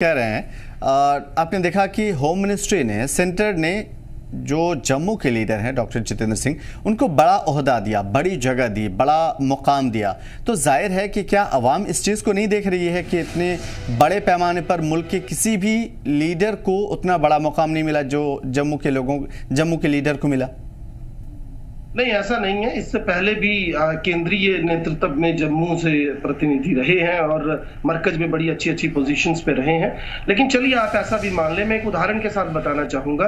कह रहे हैं आपने देखा कि होम मिनिस्ट्री ने, सेंटर ने जो जम्मू के लीडर हैं डॉक्टर जितेंद्र सिंह, उनको बड़ा ओहदा दिया, बड़ी जगह दी, बड़ा मुकाम दिया। तो जाहिर है कि क्या अवाम इस चीज़ को नहीं देख रही है कि इतने बड़े पैमाने पर मुल्क के किसी भी लीडर को उतना बड़ा मुकाम नहीं मिला जो जम्मू के लीडर को मिला? नहीं, ऐसा नहीं है। इससे पहले भी केंद्रीय नेतृत्व में जम्मू से प्रतिनिधि रहे हैं और मरकज में बड़ी अच्छी अच्छी पोजीशंस पे रहे हैं। लेकिन चलिए आप ऐसा भी मान लें, मैं एक उदाहरण के साथ बताना चाहूंगा।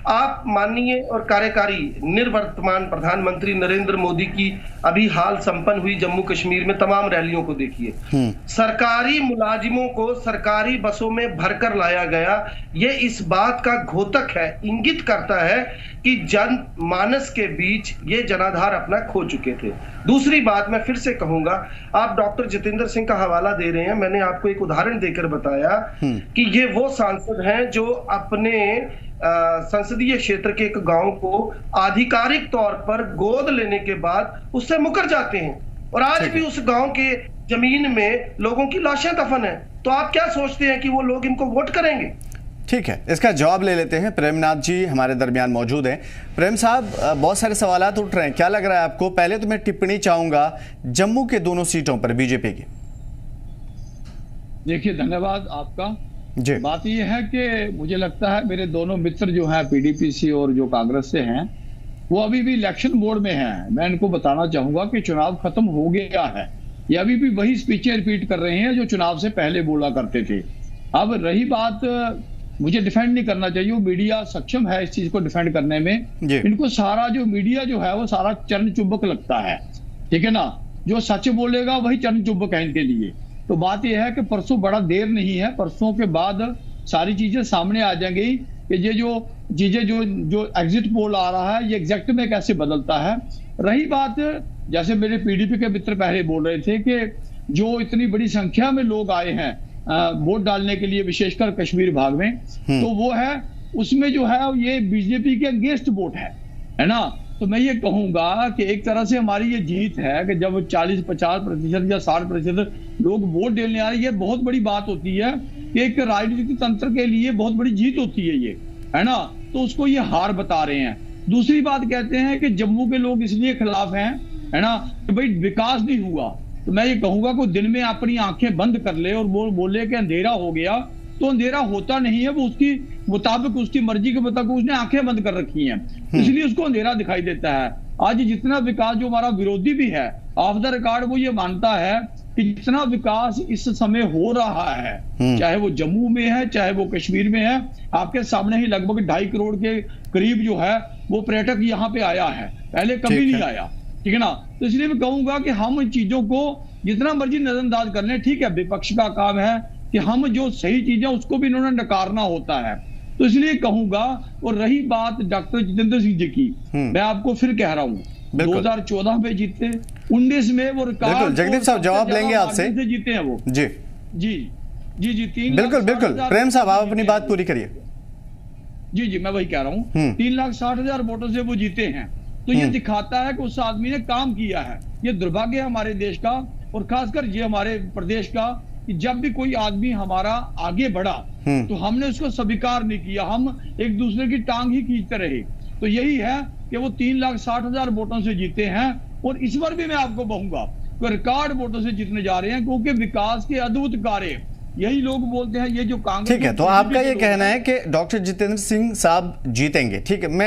आप माननीय और कार्यकारी निवर्तमान प्रधानमंत्री नरेंद्र मोदी की अभी हाल संपन्न हुई जम्मू कश्मीर में तमाम रैलियों को देखिए। सरकारी मुलाजिमों को सरकारी बसों में भरकर लाया गया। ये इस बात का घोतक है, इंगित करता है कि जनमानस के बीच ये जनाधार अपना खो चुके थे। दूसरी बात मैं फिर से कहूंगा, आप डॉक्टर जितेंद्र सिंह का हवाला दे रहे हैं। मैंने आपको एक उदाहरण देकर बताया कि ये वो सांसद हैं जो अपने संसदीय क्षेत्र के एक गांव को आधिकारिक तौर पर गोद लेने के बाद उससे मुकर जाते हैं और आज भी उस गांव के जमीन में लोगों की लाशें दफन है। तो आप क्या सोचते हैं कि वो लोग इनको वोट करेंगे? ठीक है, इसका जवाब ले लेते हैं। प्रेमनाथ जी हमारे दरमियान मौजूद हैं। प्रेम साहब, बहुत सारे सवालात उठ रहे हैं, क्या लग रहा है आपको? पहले तो मैं टिप्पणी चाहूंगा जम्मू के दोनों सीटों पर बीजेपी की। देखिए, धन्यवाद आपका जी। बात यह है कि मुझे लगता है मेरे दोनों मित्र जो हैं पीडीपी से और जो कांग्रेस से हैं, वो अभी भी इलेक्शन मोड में हैं। मैं इनको बताना चाहूंगा कि चुनाव खत्म हो गया है। ये अभी भी वही स्पीचें रिपीट कर रहे हैं जो चुनाव से पहले बोला करते थे। अब रही बात, मुझे डिफेंड नहीं करना चाहिए, वो मीडिया सक्षम है इस चीज को डिफेंड करने में। इनको सारा जो मीडिया जो है वो सारा चरण चुंबक लगता है, ठीक है ना। जो सच बोलेगा वही चरण चुंबक है इनके लिए। तो बात यह है कि परसों बड़ा देर नहीं है, परसों के बाद सारी चीजें सामने आ जाएंगी कि ये जो चीजें जो एग्जिट पोल आ रहा है ये एग्जैक्ट में कैसे बदलता है। रही बात, जैसे मेरे पीडीपी के मित्र पहले बोल रहे थे कि जो इतनी बड़ी संख्या में लोग आए हैं वोट डालने के लिए, विशेषकर कश्मीर भाग में, तो वो है उसमें जो है ये बीजेपी के अगेंस्ट वोट है ना। तो मैं ये कहूंगा कि एक तरह से हमारी ये जीत है कि जब 40-50% या 60% लोग वोट देने आ रहे हैं, ये बहुत बड़ी बात होती है कि एक राजनीतिक तंत्र के लिए बहुत बड़ी जीत होती है ये, है ना। तो उसको ये हार बता रहे हैं। दूसरी बात कहते हैं कि जम्मू के लोग इसलिए खिलाफ हैं, है ना, कि भाई विकास नहीं हुआ। तो मैं ये कहूंगा कि दिन में अपनी आंखें बंद कर ले और वो बोले कि अंधेरा हो गया, तो अंधेरा होता नहीं है। वो उसकी मुताबिक, उसकी मर्जी के मुताबिक उसने आंखें बंद कर रखी हैं, इसलिए उसको अंधेरा दिखाई देता है। आज जितना विकास, जो हमारा विरोधी भी है ऑफ द रिकॉर्ड, वो ये मानता है कि जितना विकास इस समय हो रहा है, चाहे वो जम्मू में है चाहे वो कश्मीर में है, आपके सामने ही लगभग 2.5 करोड़ के करीब जो है वो पर्यटक यहाँ पे आया है, पहले कभी नहीं आया, ठीक है ना। तो इसलिए मैं कहूंगा कि हम इन चीजों को जितना मर्जी नजरअंदाज कर लें, ठीक है, विपक्ष का काम है कि हम जो सही चीजें उसको भी इन्होंने नकारना होता है। तो इसलिए कहूंगा। और रही बात डॉक्टर जितेंद्र सिंह जी की, मैं आपको फिर कह रहा हूँ 2014 में जीते, 19 में वो रिकॉर्ड, जगदीप साहब जवाब लेंगे आपसे, जीते हैं वो। जी जी जी जी 3 बिल्कुल प्रेम साहब आप अपनी बात पूरी करिए। जी मैं वही कह रहा हूँ, 3,60,000 वोटों से वो जीते हैं। तो ये दिखाता है कि उस आदमी ने काम किया है। ये दुर्भाग्य है हमारे देश का और खासकर ये हमारे प्रदेश का कि जब भी कोई आदमी हमारा आगे बढ़ा तो हमने उसको स्वीकार नहीं किया, हम एक दूसरे की टांग ही खींचते रहे। तो यही है कि वो 3,60,000 वोटों से जीते हैं और इस बार भी मैं आपको कहूंगा कि रिकॉर्ड वोटों से जीतने जा रहे हैं, क्योंकि विकास के अद्भुत कार्य यही लोग बोलते हैं। ये जो कांग्रेस, ठीक है, तो आपका ये कहना है कि डॉक्टर जितेंद्र सिंह साहब जीतेंगे, ठीक है। मैं